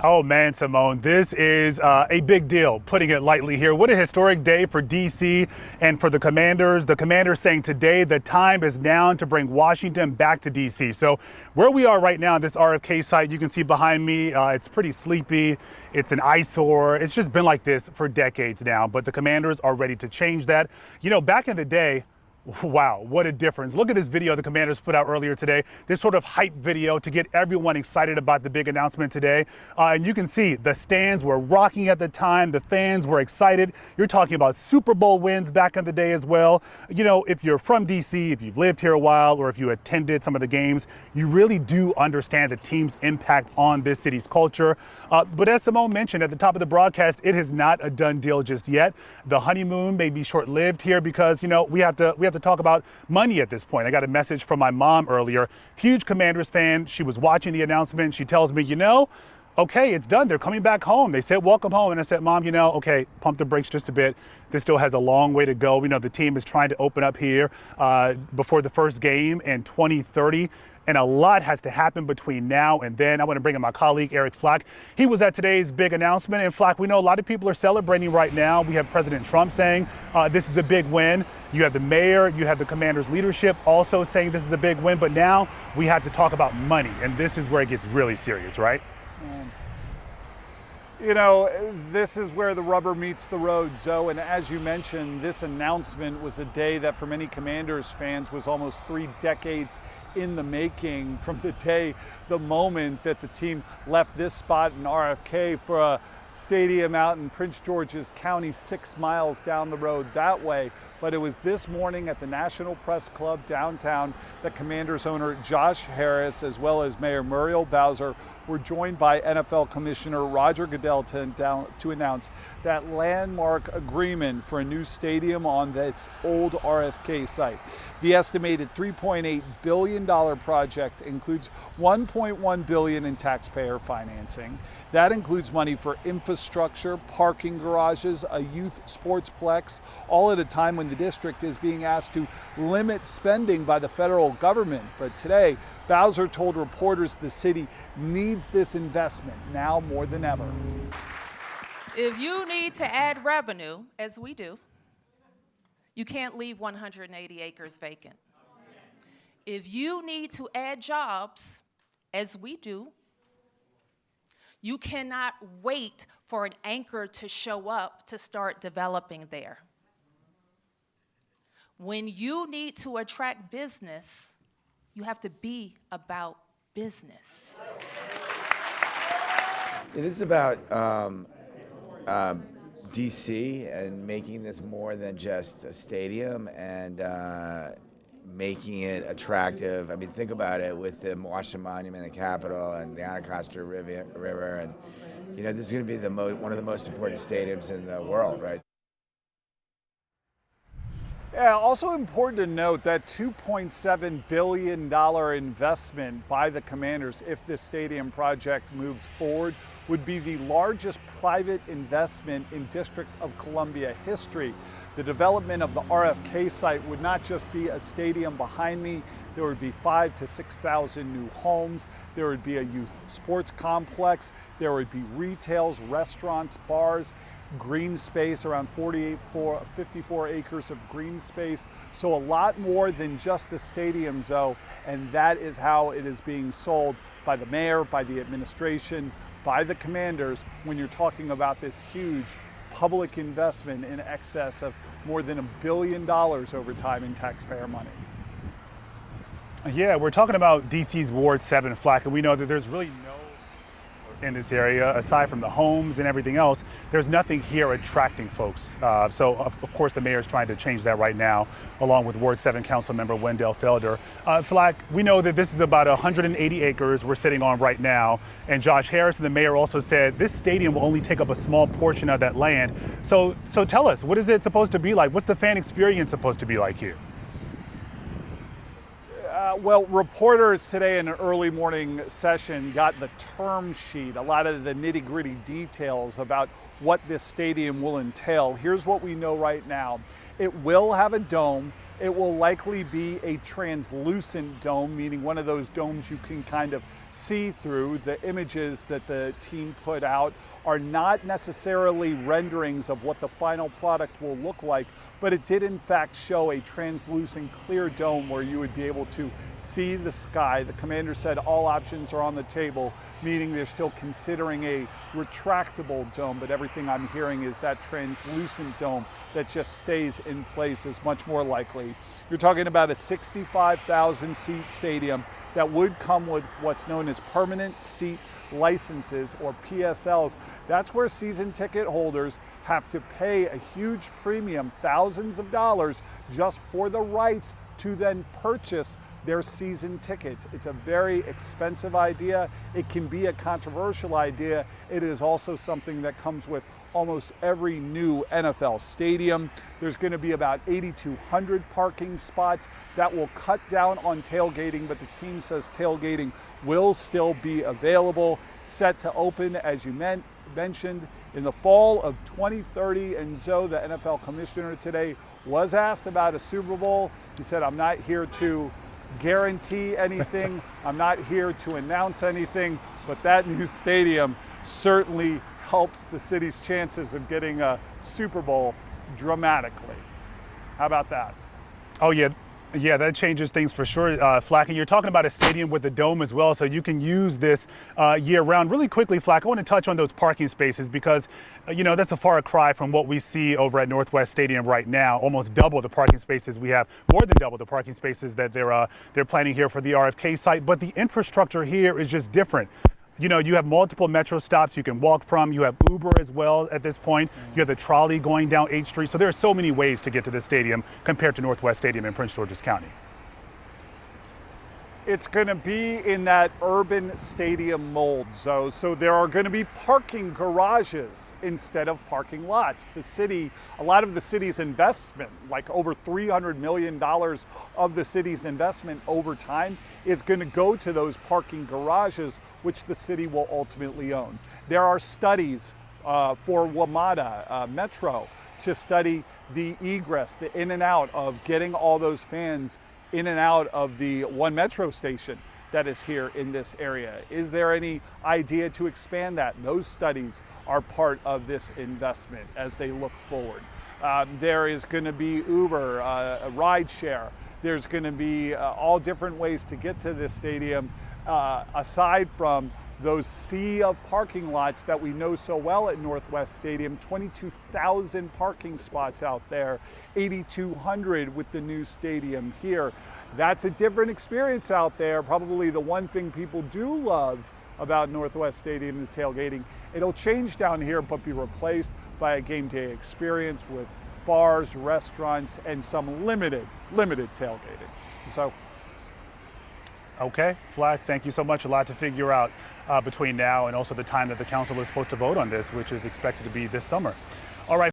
Oh man, Simone, this is a big deal, putting it lightly here. What a historic day for DC and for the Commanders. The Commanders saying today the time is now to bring Washington back to DC. So where we are right now, this RFK site, you can see behind me, it's pretty sleepy. It's an eyesore. It's just been like this for decades now, but the Commanders are ready to change that. You know, back in the day, wow, what a difference. Look at this video the Commanders put out earlier today, this sort of hype video to get everyone excited about the big announcement today. And you can see the stands were rocking at the time. The fans were excited. You're talking about Super Bowl wins back in the day as well. You know, if you're from DC, if you've lived here a while, or if you attended some of the games, you really do understand the team's impact on this city's culture. But as Simone mentioned at the top of the broadcast, it is not a done deal just yet. The honeymoon may be short-lived here because, you know, we have to talk about money at this point. I got a message from my mom earlier, huge Commanders fan. She was watching the announcement. She tells me, you know, okay, it's done. They're coming back home. They said, welcome home. And I said, Mom, you know, okay, pump the brakes just a bit. This still has a long way to go. We know the team is trying to open up here before the first game in 2030. And a lot has to happen between now and then. I want to bring in my colleague, Eric Flack. He was at today's big announcement. And Flack, we know a lot of people are celebrating right now. We have President Trump saying this is a big win. You have the mayor, you have the Commanders leadership also saying this is a big win. But now we have to talk about money. And this is where it gets really serious, right? You know, this is where the rubber meets the road, Zoe. And as you mentioned, this announcement was a day that for many Commanders fans was almost 3 decades in the making, from the moment that the team left this spot in RFK for a stadium out in Prince George's County, 6 miles down the road that way. But it was this morning at the National Press Club downtown that Commanders owner Josh Harris, as well as Mayor Muriel Bowser, were joined by NFL Commissioner Roger Goodell to announce that landmark agreement for a new stadium on this old RFK site. The estimated $3.8 billion project includes $1.1 billion in taxpayer financing. That includes money for infrastructure, parking garages, a youth sportsplex, all at a time when the district is being asked to limit spending by the federal government. But today, Bowser told reporters the city needs this investment now more than ever. If you need to add revenue, as we do, you can't leave 180 acres vacant. If you need to add jobs, as we do, you cannot wait for an anchor to show up to start developing there. When you need to attract business, you have to be about business. It is about DC and making this more than just a stadium and making it attractive. I mean, think about it with the Washington Monument, the Capitol, and the Anacostia River, and you know, this is going to be one of the most important stadiums in the world, right? Yeah, also important to note that $2.7 billion investment by the Commanders, if this stadium project moves forward, would be the largest private investment in District of Columbia history. The development of the RFK site would not just be a stadium behind me. There would be 5,000 to 6,000 new homes. There would be a youth sports complex. There would be retails, restaurants, bars, green space, around 54 acres of green space. So a lot more than just a stadium, Zoe, and that is how it is being sold by the mayor, by the administration, by the Commanders, when you're talking about this huge public investment in excess of more than $1 billion over time in taxpayer money. Yeah, we're talking about DC's Ward 7, Flack, and we know that there's really no in this area, aside from the homes and everything else, there's nothing here attracting folks. So of course the mayor is trying to change that right now, along with Ward 7 council member Wendell Felder. Flack, we know that this is about 180 acres we're sitting on right now, and Josh Harris and the mayor also said this stadium will only take up a small portion of that land. So tell us, what is it supposed to be like? What's the fan experience supposed to be like here? Well, reporters today in an early morning session got the term sheet, a lot of the nitty-gritty details about what this stadium will entail. Here's what we know right now. It will have a dome. It will likely be a translucent dome, meaning one of those domes you can kind of see through. The images that the team put out are not necessarily renderings of what the final product will look like, but it did in fact show a translucent clear dome where you would be able to see the sky. The commander said all options are on the table, meaning they're still considering a retractable dome, but everything I'm hearing is that translucent dome that just stays in place is much more likely. You're talking about a 65,000 seat stadium that would come with what's known as permanent seat licenses, or PSLs. That's where season ticket holders have to pay a huge premium, thousands of dollars, just for the rights to then purchase their season tickets. It's a very expensive idea. It can be a controversial idea. It is also something that comes with almost every new NFL stadium. There's going to be about 8,200 parking spots. That will cut down on tailgating, but the team says tailgating will still be available, set to open, as you mentioned, in the fall of 2030. And Zoe, the NFL commissioner today, was asked about a Super Bowl. He said, "I'm not here to guarantee anything. I'm not here to announce anything, but that new stadium certainly helps the city's chances of getting a Super Bowl dramatically." How about that? Oh, yeah. Yeah, that changes things for sure, Flack. And you're talking about a stadium with a dome as well, so you can use this year-round. Really quickly, Flack, I want to touch on those parking spaces because, that's a far cry from what we see over at Northwest Stadium right now. Almost double the parking spaces we have, more than double the parking spaces that they're planning here for the RFK site. But the infrastructure here is just different. You have multiple metro stops you can walk from. You have Uber as well at this point. You have the trolley going down 8th Street. So there are so many ways to get to this stadium compared to Northwest Stadium in Prince George's County. It's going to be in that urban stadium mold, Zoe. So there are going to be parking garages instead of parking lots. A lot of the city's investment, like over $300 million of the city's investment over time, is going to go to those parking garages, which the city will ultimately own. There are studies for WMATA Metro to study the egress, the in and out of getting all those fans in and out of the one metro station that is here in this area. Is there any idea to expand that? Those studies are part of this investment as they look forward. There is going to be Uber, a ride share. There's going to be all different ways to get to this stadium, aside from those sea of parking lots that we know so well at Northwest Stadium. 22,000 parking spots out there, 8,200 with the new stadium here. That's a different experience out there. Probably the one thing people do love about Northwest Stadium, the tailgating. It'll change down here, but be replaced by a game day experience with bars, restaurants, and some limited tailgating. So. Okay, Flack, thank you so much. A lot to figure out between now and also the time that the council is supposed to vote on this, which is expected to be this summer. All right.